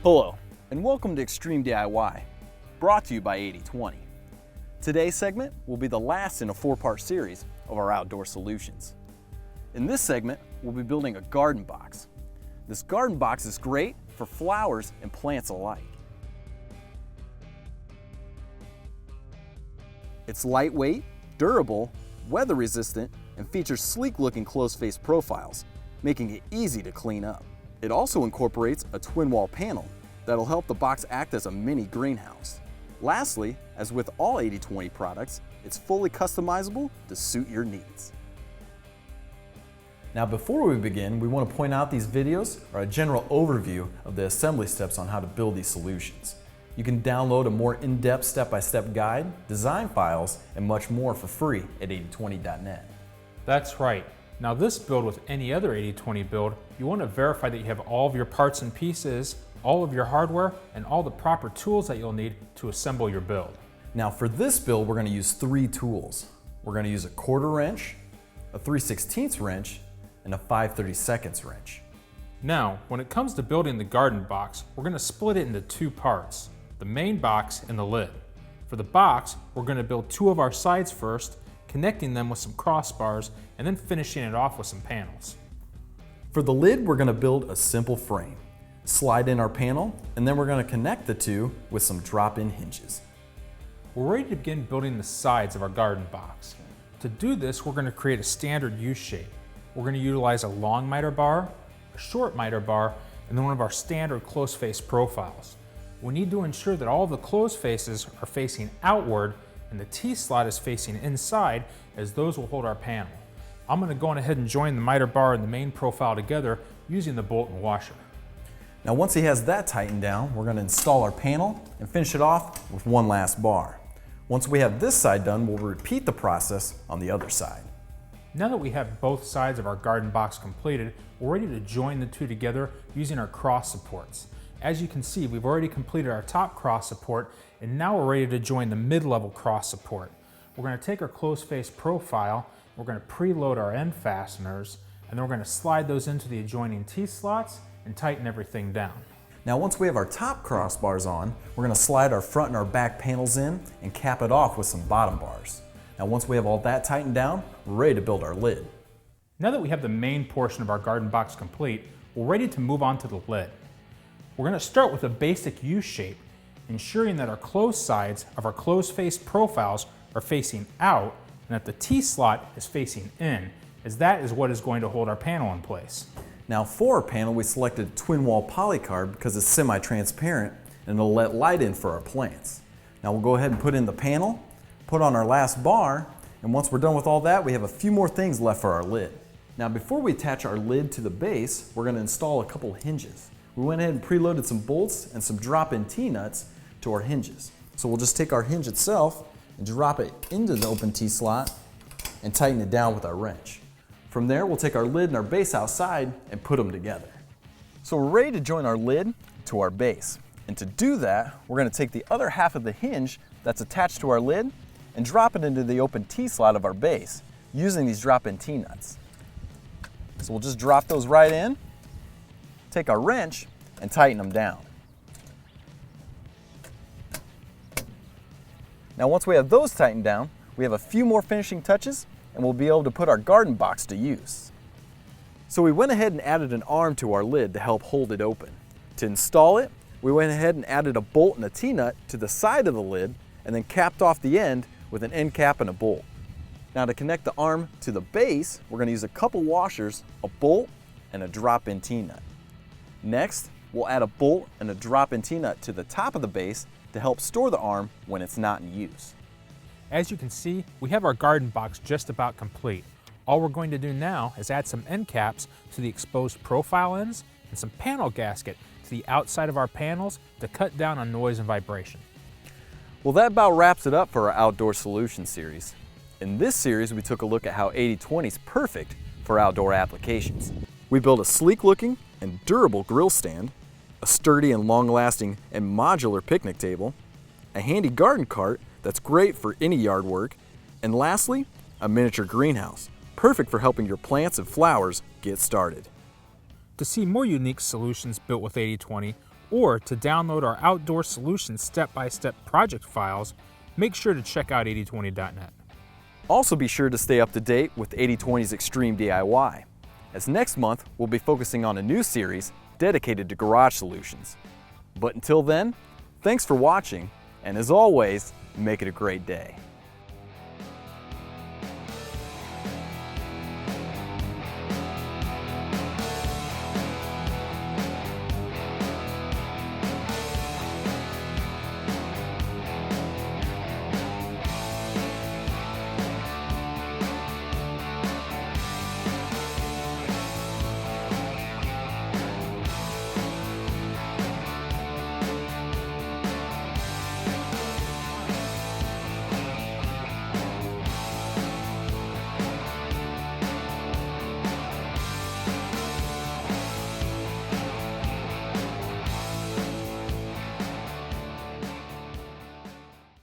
Hello, and welcome to Xtreme DIY, brought to you by 80/20. Today's segment will be the last in a 4-part series of our outdoor solutions. In this segment, we'll be building a garden box. This garden box is great for flowers and plants alike. It's lightweight, durable, weather resistant, and features sleek-looking closed-face profiles, making it easy to clean up. It also incorporates a twin-wall panel that'll help the box act as a mini greenhouse. Lastly, as with all 80/20 products, it's fully customizable to suit your needs. Now before we begin, we want to point out these videos are a general overview of the assembly steps on how to build these solutions. You can download a more in-depth step-by-step guide, design files, and much more for free at 8020.net. That's right. Now this build with any other 80/20 build, you want to verify that you have all of your parts and pieces, all of your hardware, and all the proper tools that you'll need to assemble your build. Now for this build, we're going to use 3 tools. We're going to use a 1/4 wrench, a 3/16 wrench, and a 5/32 wrench. Now, when it comes to building the garden box, we're going to split it into 2 parts, the main box and the lid. For the box, we're going to build 2 of our sides first, connecting them with some crossbars, and then finishing it off with some panels. For the lid, we're going to build a simple frame. Slide in our panel, and then we're going to connect the 2 with some drop-in hinges. We're ready to begin building the sides of our garden box. To do this, we're going to create a standard U shape. We're going to utilize a long miter bar, a short miter bar, and then one of our standard closed face profiles. We need to ensure that all of the closed faces are facing outward and the T-slot is facing inside, as those will hold our panel. I'm going to go on ahead and join the miter bar and the main profile together using the bolt and washer. Now once he has that tightened down, we're going to install our panel and finish it off with one last bar. Once we have this side done, we'll repeat the process on the other side. Now that we have both sides of our garden box completed, we're ready to join the 2 together using our cross supports. As you can see, we've already completed our top cross support, and now we're ready to join the mid-level cross support. We're going to take our closed face profile, we're going to preload our end fasteners, and then we're going to slide those into the adjoining T-slots and tighten everything down. Now once we have our top crossbars on, we're going to slide our front and our back panels in and cap it off with some bottom bars. Now once we have all that tightened down, we're ready to build our lid. Now that we have the main portion of our garden box complete, we're ready to move on to the lid. We're going to start with a basic U shape, ensuring that our closed sides of our closed face profiles are facing out and that the T-slot is facing in, as that is what is going to hold our panel in place. Now for our panel, we selected twin wall polycarb because it's semi-transparent and it'll let light in for our plants. Now we'll go ahead and put in the panel, put on our last bar, and once we're done with all that, we have a few more things left for our lid. Now before we attach our lid to the base, we're going to install a couple hinges. We went ahead and preloaded some bolts and some drop-in T-nuts to our hinges. So we'll just take our hinge itself and drop it into the open T-slot and tighten it down with our wrench. From there, we'll take our lid and our base outside and put them together. So we're ready to join our lid to our base. And to do that, we're going to take the other half of the hinge that's attached to our lid and drop it into the open T-slot of our base using these drop-in T-nuts. So we'll just drop those right in, take our wrench, and tighten them down. Now once we have those tightened down, we have a few more finishing touches and we'll be able to put our garden box to use. So we went ahead and added an arm to our lid to help hold it open. To install it, we went ahead and added a bolt and a T-nut to the side of the lid and then capped off the end with an end cap and a bolt. Now to connect the arm to the base, we're going to use a couple washers, a bolt, and a drop-in T-nut. Next, we'll add a bolt and a drop-in T-nut to the top of the base to help store the arm when it's not in use. As you can see, we have our garden box just about complete. All we're going to do now is add some end caps to the exposed profile ends and some panel gasket to the outside of our panels to cut down on noise and vibration. Well, that about wraps it up for our Outdoor Solutions series. In this series, we took a look at how 80/20 is perfect for outdoor applications. We built a sleek-looking and durable grill stand, a sturdy and long-lasting and modular picnic table, a handy garden cart that's great for any yard work, and lastly, a miniature greenhouse, perfect for helping your plants and flowers get started. To see more unique solutions built with 80/20, or to download our outdoor solutions step-by-step project files, make sure to check out 8020.net. Also be sure to stay up to date with 8020's Xtreme DIY, as next month we'll be focusing on a new series dedicated to garage solutions. But until then, thanks for watching, and as always, make it a great day.